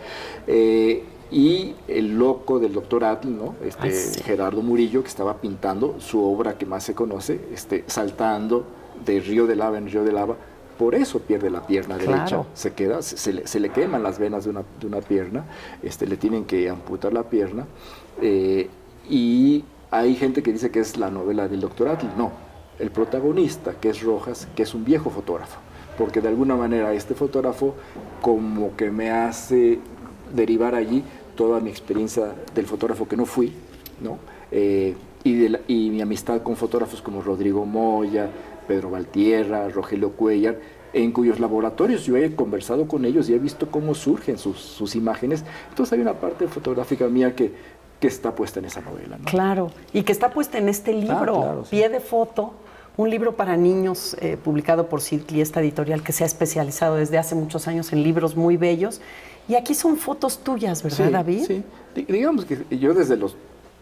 y el loco del doctor Atl, ¿no? Sí. Gerardo Murillo, que estaba pintando su obra que más se conoce, saltando de río de lava en río de lava, por eso pierde la pierna derecha, Claro. se le queman las venas de una pierna, le tienen que amputar la pierna, y hay gente que dice que es la novela del doctor Atl. No, el protagonista, que es Rojas, que es un viejo fotógrafo, porque de alguna manera este fotógrafo como que me hace derivar allí toda mi experiencia del fotógrafo que no fui, ¿no? Y mi amistad con fotógrafos como Rodrigo Moya, Pedro Valtierra, Rogelio Cuellar, en cuyos laboratorios yo he conversado con ellos y he visto cómo surgen sus imágenes. Entonces hay una parte fotográfica mía que está puesta en esa novela, ¿no? Claro, y que está puesta en este libro, claro, sí. Pie de foto, Un libro para niños publicado por Circli, esta editorial que se ha especializado desde hace muchos años en libros muy bellos. Y aquí son fotos tuyas, ¿verdad, sí, David? Sí, digamos que yo desde los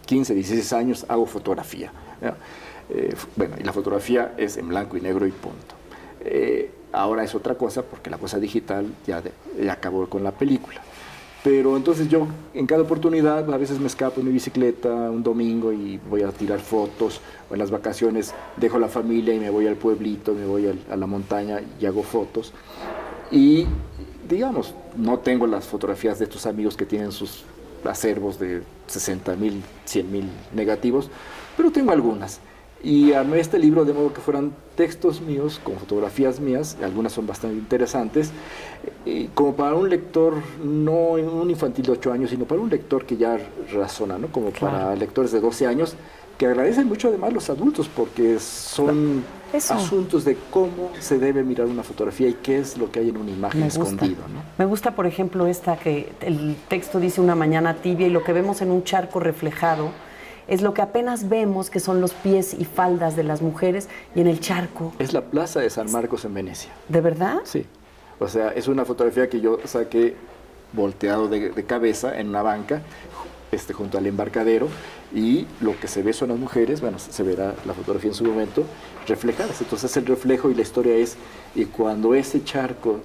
15, 16 años hago fotografía, ¿no? Bueno, y la fotografía es en blanco y negro y punto. Ahora es otra cosa porque la cosa digital ya acabó con la película. Pero entonces yo en cada oportunidad a veces me escapo en mi bicicleta un domingo y voy a tirar fotos, o en las vacaciones dejo la familia y me voy al pueblito, me voy a la montaña y hago fotos. Y digamos, no tengo las fotografías de estos amigos que tienen sus acervos de 60,000, 100,000 negativos, pero tengo algunas. Y armé este libro de modo que fueran textos míos con fotografías mías, algunas son bastante interesantes, como para un lector, no un infantil de 8 años, sino para un lector que ya razona, ¿no? Como claro, para lectores de 12 años, que agradecen mucho además los adultos, porque son asuntos de cómo se debe mirar una fotografía y qué es lo que hay en una imagen escondido, ¿no? Me gusta, por ejemplo, esta que el texto dice una mañana tibia y lo que vemos en un charco reflejado es lo que apenas vemos, que son los pies y faldas de las mujeres, y en el charco. Es la plaza de San Marcos en Venecia. ¿De verdad? Sí. O sea, es una fotografía que yo saqué volteado de cabeza en una banca, junto al embarcadero, y lo que se ve son las mujeres, bueno, se verá la fotografía en su momento, reflejadas. Entonces el reflejo y la historia es, y cuando ese charco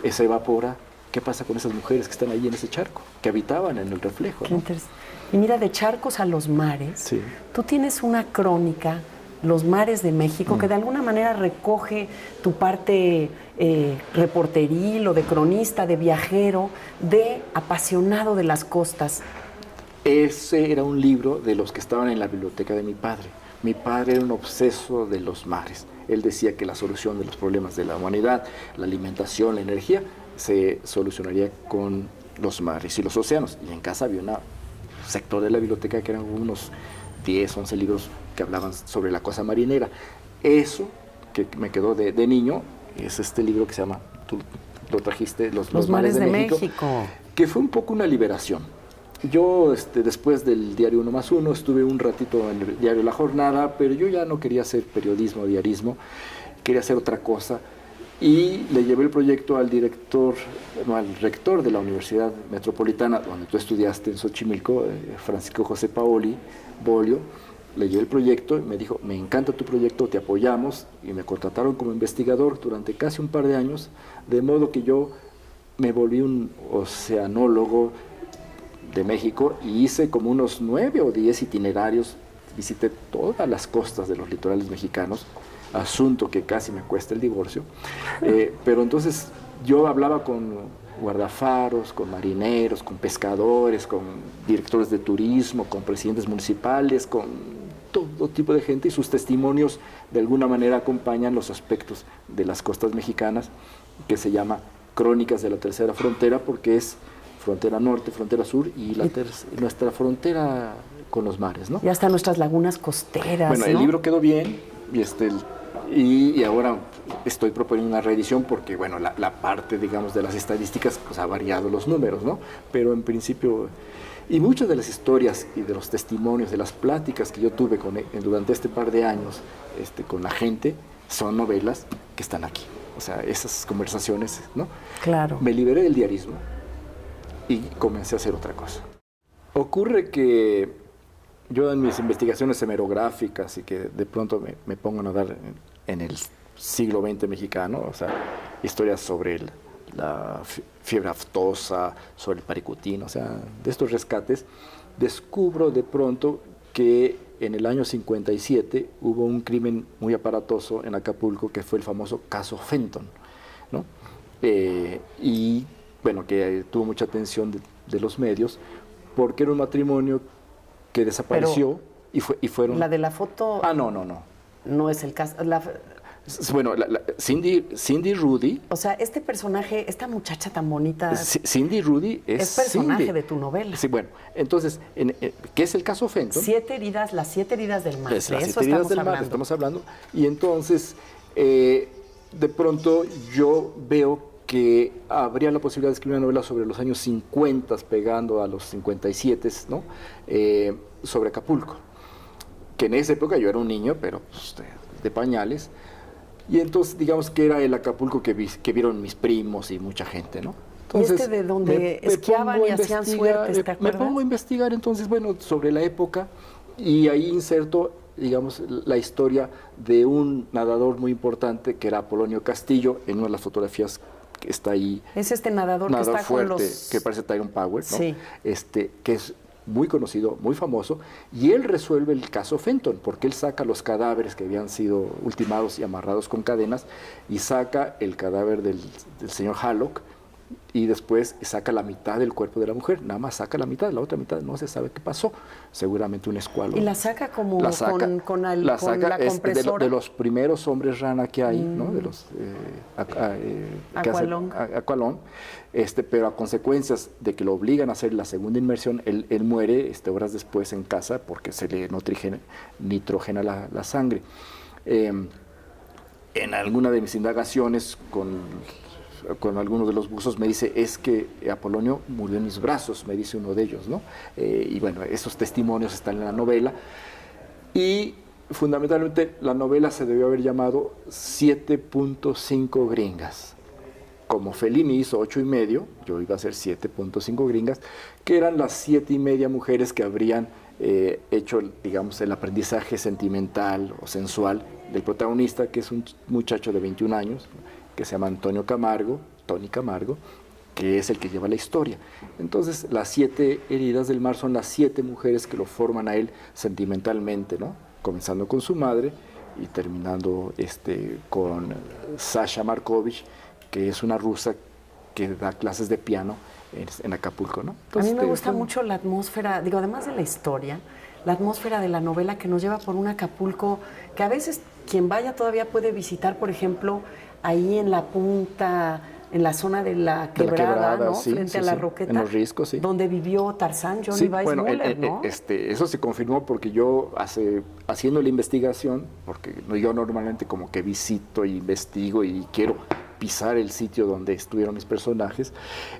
se evapora, ¿qué pasa con esas mujeres que están ahí en ese charco, que habitaban en el reflejo? Qué interesante. Y mira, de charcos a los mares, sí, tú tienes una crónica, Los mares de México, que de alguna manera recoge tu parte reporteril o de cronista, de viajero, de apasionado de las costas. Ese era un libro de los que estaban en la biblioteca de mi padre. Mi padre era un obseso de los mares. Él decía que la solución de los problemas de la humanidad, la alimentación, la energía, se solucionaría con los mares y los océanos. Y en casa había un sector de la biblioteca que eran unos 10, 11 libros que hablaban sobre la cosa marinera. Eso que me quedó de niño es este libro que se llama, tú lo trajiste, Los mares de México, que fue un poco una liberación. Yo, después del diario 1+1, estuve un ratito en el diario La Jornada, pero yo ya no quería hacer periodismo, diarismo, quería hacer otra cosa. Y le llevé el proyecto al rector de la Universidad Metropolitana, donde tú estudiaste en Xochimilco, Francisco José Bolio. Le llevé el proyecto y me dijo, me encanta tu proyecto, te apoyamos, y me contrataron como investigador durante casi un par de años, de modo que yo me volví un oceanólogo de México y hice como unos 9 o 10 itinerarios, visité todas las costas de los litorales mexicanos, asunto que casi me cuesta el divorcio, pero entonces yo hablaba con guardafaros, con marineros, con pescadores, con directores de turismo, con presidentes municipales, con todo tipo de gente, y sus testimonios de alguna manera acompañan los aspectos de las costas mexicanas, que se llama Crónicas de la Tercera Frontera, porque es frontera norte, frontera sur y nuestra frontera con los mares, ¿no? Y hasta nuestras lagunas costeras, bueno, ¿no? El libro quedó bien y ahora estoy proponiendo una reedición porque, bueno, la parte, digamos, de las estadísticas, pues ha variado los números, ¿no? Pero en principio, y muchas de las historias y de los testimonios, de las pláticas que yo tuve durante este par de años con la gente, son novelas que están aquí. O sea, esas conversaciones, ¿no? Claro. Me liberé del diarismo y comencé a hacer otra cosa. Ocurre que yo en mis investigaciones hemerográficas y que de pronto me pongo a nadar en el siglo XX mexicano, o sea, historias sobre la fiebre aftosa, sobre el paricutín, o sea, de estos rescates, descubro de pronto que en el año 57 hubo un crimen muy aparatoso en Acapulco que fue el famoso caso Fenton, ¿no? Y bueno, que tuvo mucha atención de los medios, porque era un matrimonio que desapareció. Pero, y fueron... ¿La de la foto? Ah, no. No es el caso. Bueno, Cindy Rudy... O sea, este personaje, esta muchacha tan bonita... Cindy Rudy es personaje Cindy de tu novela. Sí, bueno, entonces, ¿qué es el caso Fenton? Las 7 heridas del mar. Las 7 heridas del mar, estamos hablando. Y entonces, de pronto yo veo que habría la posibilidad de escribir una novela sobre los años 50, pegando a los 57, ¿no? Sobre Acapulco. que en esa época yo era un niño, pero pues, de pañales. Y entonces, digamos que era el Acapulco que vieron mis primos y mucha gente, ¿no? Entonces, de donde esquiaban y hacían suertes, ¿te acuerdas? Me pongo a investigar, entonces, bueno, sobre la época, y ahí inserto, digamos, la historia de un nadador muy importante, que era Apolonio Castillo, en una de las fotografías que está ahí. Es este nadador que está fuerte, con los... que parece Tyrone Power, ¿no? Sí. Que es muy conocido, muy famoso, y él resuelve el caso Fenton, porque él saca los cadáveres que habían sido ultimados y amarrados con cadenas, y saca el cadáver del señor Hallock, y después saca la mitad del cuerpo de la mujer, nada más saca la mitad, la otra mitad no se sabe qué pasó, seguramente un escualo. Y la saca como con la compresora. De los primeros hombres rana que hay, ¿no? De los Aqualón, pero a consecuencias de que lo obligan a hacer la segunda inmersión, él muere horas después en casa porque se le nitrogena la sangre. En alguna de mis indagaciones con algunos de los buzos me dice, es que Apolonio murió en mis brazos, me dice uno de ellos, ¿no? Y bueno, esos testimonios están en la novela. Y fundamentalmente la novela se debió haber llamado 7.5 gringas. Como Fellini hizo 8.5, yo iba a hacer 7.5 gringas, que eran las 7.5 mujeres que habrían hecho, digamos, el aprendizaje sentimental o sensual del protagonista, que es un muchacho de 21 años, que se llama Tony Camargo, que es el que lleva la historia. Entonces, las 7 heridas del mar son las 7 mujeres que lo forman a él sentimentalmente, ¿no? Comenzando con su madre y terminando con Sasha Markovich, que es una rusa que da clases de piano en Acapulco, ¿no? Entonces, a mí me gusta mucho la atmósfera, digo, además de la historia, la atmósfera de la novela que nos lleva por un Acapulco que a veces quien vaya todavía puede visitar, por ejemplo, ahí en la punta, en la zona de la quebrada, ¿no? Sí, frente a la Roqueta, en los Riscos, sí. donde vivió Tarzán, Johnny Weissmuller, ¿no? Eso se confirmó porque yo haciendo la investigación, porque yo normalmente como que visito e investigo y quiero pisar el sitio donde estuvieron mis personajes,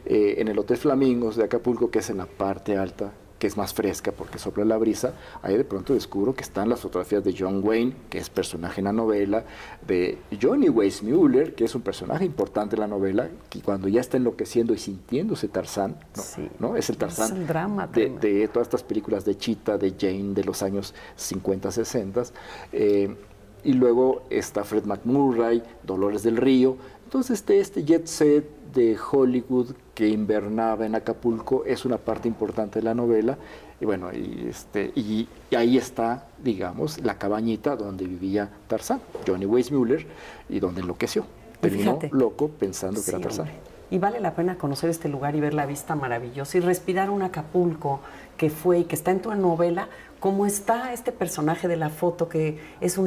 en el Hotel Flamingos de Acapulco, que es en la parte alta, que es más fresca porque sopla la brisa, ahí de pronto descubro que están las fotografías de John Wayne, que es personaje en la novela, de Johnny Weissmuller, que es un personaje importante en la novela, que cuando ya está enloqueciendo y sintiéndose Tarzán, ¿no? Sí, ¿no? Es el Tarzán es el drama, de todas estas películas de Cheetah, de Jane, de los años 50, 60, y luego está Fred McMurray, Dolores del Río. Entonces este jet set de Hollywood que invernaba en Acapulco es una parte importante de la novela, y bueno, y ahí está, digamos, la cabañita donde vivía Tarzán, Johnny Weissmuller, y donde enloqueció. Terminó loco pensando que era Tarzán. Hombre. Y vale la pena conocer este lugar y ver la vista maravillosa y respirar un Acapulco que fue y que está en tu novela, como está este personaje de la foto que es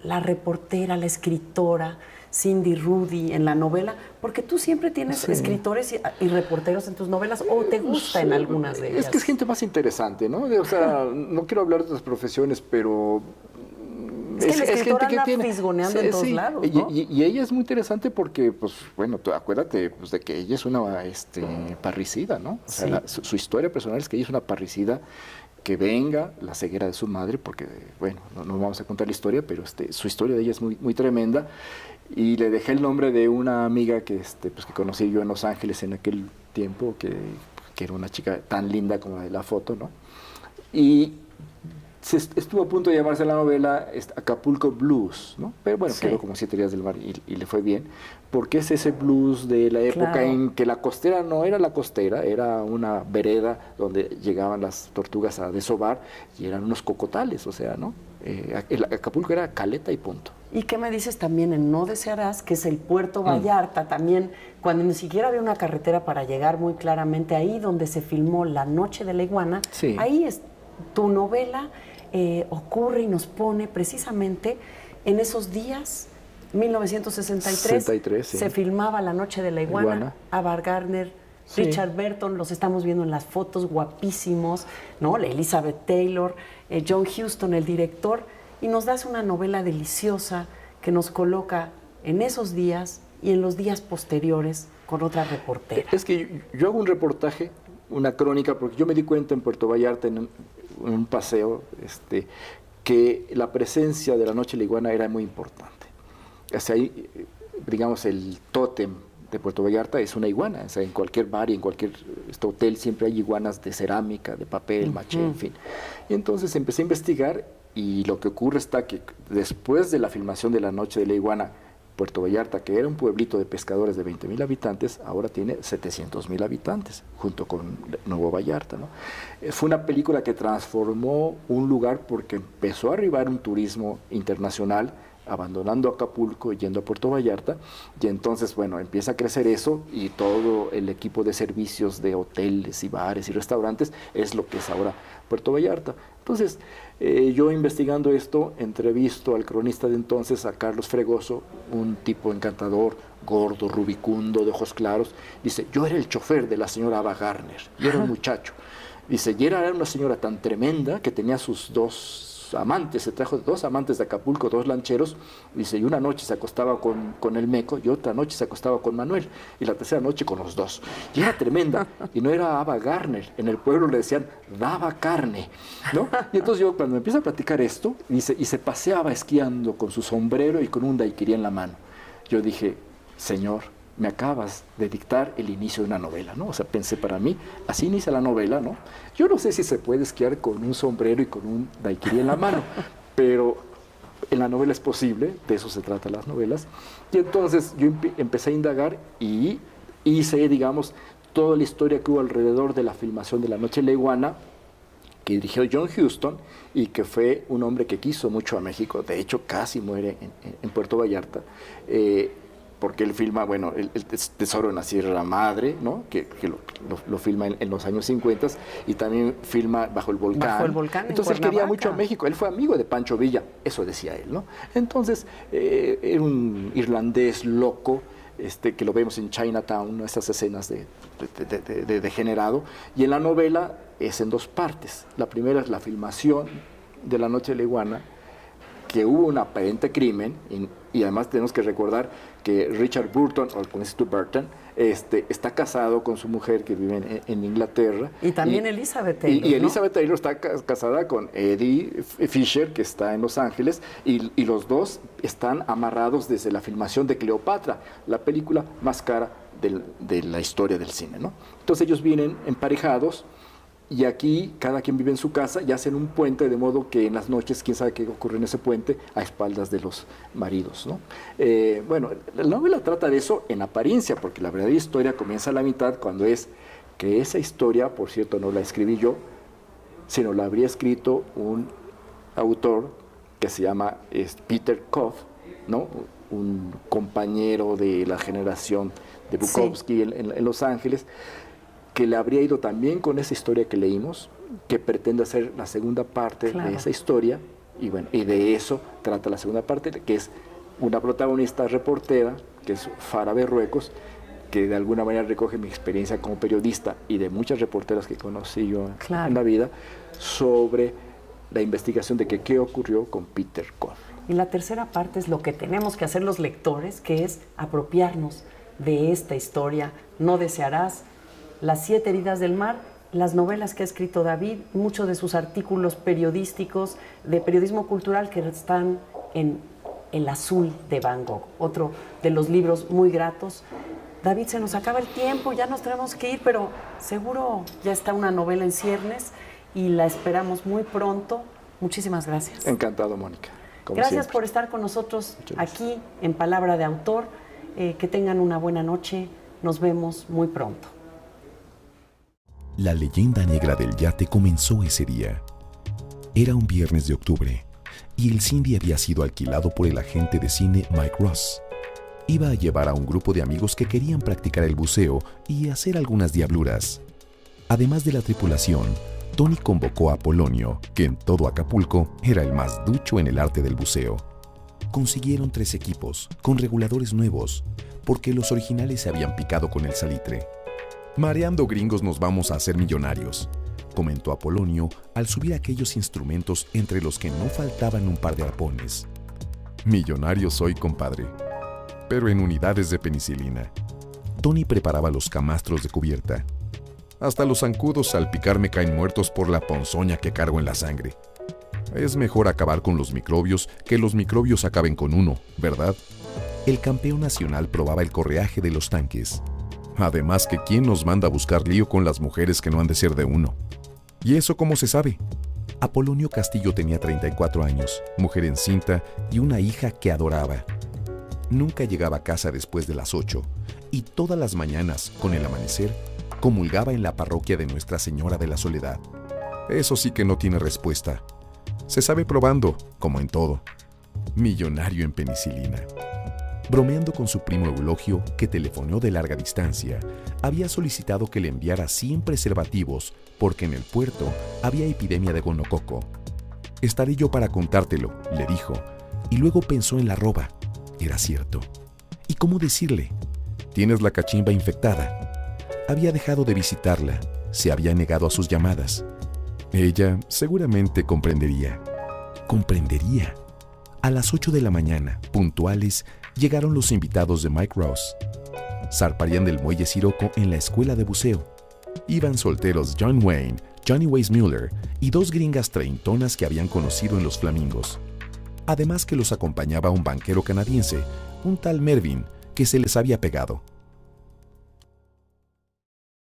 la reportera, la escritora, Cindy Rudy en la novela, porque tú siempre tienes escritores y reporteros en tus novelas, o te gusta en algunas de ellas. Es que es gente más interesante, ¿no? O sea, no quiero hablar de otras profesiones, pero es que la escritora anda fisgoneando en todos lados, ¿no? Y ella es muy interesante porque, pues, bueno, acuérdate pues, de que ella es una parricida, ¿no? O sea, su historia personal es que ella es una parricida, que venga la ceguera de su madre, porque, bueno, no vamos a contar la historia, pero su historia de ella es muy, muy tremenda. Y le dejé el nombre de una amiga que conocí yo en Los Ángeles en aquel tiempo, que era una chica tan linda como la de la foto, ¿no? Y estuvo a punto de llamarse la novela Acapulco Blues, ¿no? Pero bueno, quedó como 7 días del mar y le fue bien, porque es ese blues de la época en que la costera no era la costera, era una vereda donde llegaban las tortugas a desovar y eran unos cocotales, o sea, ¿no? Acapulco era caleta y punto. ¿Y qué me dices también en No Desearás, que es el Puerto Vallarta, también cuando ni siquiera había una carretera para llegar muy claramente, ahí donde se filmó La Noche de la Iguana, ahí es tu novela ocurre y nos pone precisamente en esos días, 1963, se filmaba La Noche de la Iguana. Ava Gardner, Richard Burton, los estamos viendo en las fotos, guapísimos, ¿no? Elizabeth Taylor, John Huston, el director, y nos das una novela deliciosa que nos coloca en esos días y en los días posteriores con otra reportera. Es que yo hago un reportaje, una crónica, porque yo me di cuenta en Puerto Vallarta, en un paseo, que la presencia de la Noche de la Iguana era muy importante. O sea, ahí, digamos, el tótem de Puerto Vallarta es una iguana. O sea, en cualquier bar y en cualquier hotel siempre hay iguanas de cerámica, de papel, maché, en fin. Y entonces empecé a investigar, y lo que ocurre está que después de la filmación de La Noche de la Iguana, Puerto Vallarta, que era un pueblito de pescadores de 20,000 habitantes, ahora tiene 700,000 habitantes, junto con Nuevo Vallarta, ¿no? Fue una película que transformó un lugar porque empezó a arribar un turismo internacional, abandonando Acapulco y yendo a Puerto Vallarta, y entonces, bueno, empieza a crecer eso, y todo el equipo de servicios de hoteles y bares y restaurantes es lo que es ahora Puerto Vallarta. Entonces, yo investigando esto, entrevisto al cronista de entonces, a Carlos Fregoso, un tipo encantador, gordo, rubicundo, de ojos claros. Dice, yo era el chofer de la señora Ava Gardner, y era un muchacho. Dice, y era una señora tan tremenda que tenía sus dos amantes, se trajo 2 amantes de Acapulco, 2 lancheros. Dice, y una noche se acostaba con el Meco, y otra noche se acostaba con Manuel, y la tercera noche con los 2. Y era tremenda, y no era Ava Gardner, en el pueblo le decían, daba carne, ¿no? Y entonces yo, cuando me empiezo a platicar esto, dice, y se paseaba esquiando con su sombrero y con un daiquiri en la mano. Yo dije, señor, me acabas de dictar el inicio de una novela, ¿no? O sea, pensé para mí, así inicia la novela, ¿no? Yo no sé si se puede esquiar con un sombrero y con un daiquiri en la mano, pero en la novela es posible, de eso se tratan las novelas. Y entonces yo empecé a indagar y hice, digamos, toda la historia que hubo alrededor de la filmación de La Noche de la Iguana, que dirigió John Huston, y que fue un hombre que quiso mucho a México. De hecho, casi muere en Puerto Vallarta, porque él filma, bueno, el Tesoro en la Sierra Madre, ¿no? que lo filma en los años 50, y también filma Bajo el Volcán. Bajo el Volcán. Entonces él quería mucho a México, él fue amigo de Pancho Villa, eso decía él, ¿no? Entonces, era un irlandés loco, que lo vemos en Chinatown, ¿no? Esas escenas de degenerado, y en la novela es en 2 partes. La primera es la filmación de La Noche de la Iguana, que hubo un aparente crimen, y además tenemos que recordar que Richard Burton, o como dices tú, Burton, está casado con su mujer, que vive en Inglaterra. Y también Elizabeth Taylor, y Elizabeth Taylor está casada con Eddie Fisher, que está en Los Ángeles, y los dos están amarrados desde la filmación de Cleopatra, la película más cara de la historia del cine, ¿no? Entonces ellos vienen emparejados, y aquí cada quien vive en su casa y hacen un puente, de modo que en las noches, quién sabe qué ocurre en ese puente, a espaldas de los maridos, ¿no? Bueno, la novela trata de eso en apariencia, porque la verdadera historia comienza a la mitad, cuando es que esa historia, por cierto, no la escribí yo, sino la habría escrito un autor que se llama Peter Koff, ¿no? Un compañero de la generación de Bukowski, sí, en Los Ángeles, que le habría ido también con esa historia que leímos, que pretende hacer la segunda parte, claro, de esa historia, y bueno, y de eso trata la segunda parte, que es una protagonista reportera, que es Fara Berruecos, que de alguna manera recoge mi experiencia como periodista y de muchas reporteras que conocí yo, claro, en la vida, sobre la investigación de qué ocurrió con Peter Koff. Y la tercera parte es lo que tenemos que hacer los lectores, que es apropiarnos de esta historia. No desearás, Las 7 heridas del mar, las novelas que ha escrito David, muchos de sus artículos periodísticos de periodismo cultural que están en El azul de Van Gogh, otro de los libros muy gratos. David, se nos acaba el tiempo, ya nos tenemos que ir, pero seguro ya está una novela en ciernes y la esperamos muy pronto. Muchísimas gracias. Encantado, Mónica. Gracias por estar con nosotros aquí en Palabra de Autor. Que tengan una buena noche. Nos vemos muy pronto. La leyenda negra del yate comenzó ese día. Era un viernes de octubre y el Cindy había sido alquilado por el agente de cine Mike Ross. Iba a llevar a un grupo de amigos que querían practicar el buceo y hacer algunas diabluras. Además de la tripulación, Tony convocó a Polonio, que en todo Acapulco era el más ducho en el arte del buceo. Consiguieron 3 equipos con reguladores nuevos, porque los originales se habían picado con el salitre. «Mareando gringos nos vamos a hacer millonarios», comentó Apolonio al subir aquellos instrumentos entre los que no faltaban un par de arpones. «Millonario soy, compadre, pero en unidades de penicilina». Tony preparaba los camastros de cubierta. «Hasta los zancudos al picar me caen muertos por la ponzoña que cargo en la sangre». Es mejor acabar con los microbios que los microbios acaben con uno, ¿verdad? El campeón nacional probaba el correaje de los tanques. Además que ¿quién nos manda a buscar lío con las mujeres que no han de ser de uno? ¿Y eso cómo se sabe? Apolonio Castillo tenía 34 años, mujer encinta y una hija que adoraba. Nunca llegaba a casa después de las 8 y todas las mañanas, con el amanecer, comulgaba en la parroquia de Nuestra Señora de la Soledad. Eso sí que no tiene respuesta. Se sabe probando, como en todo. Millonario en penicilina. Bromeando con su primo Eulogio, que telefoneó de larga distancia, había solicitado que le enviara 100 preservativos porque en el puerto había epidemia de gonococo. «Estaré yo para contártelo», le dijo, y luego pensó en la arroba. Era cierto. ¿Y cómo decirle? «Tienes la cachimba infectada». Había dejado de visitarla, se había negado a sus llamadas. Ella seguramente comprendería. Comprendería. A las 8 de la mañana, puntuales, llegaron los invitados de Mike Ross. Zarparían del muelle Siroco en la escuela de buceo. Iban solteros John Wayne, Johnny Weissmuller y 2 gringas treintonas que habían conocido en los Flamingos. Además que los acompañaba un banquero canadiense, un tal Mervyn, que se les había pegado.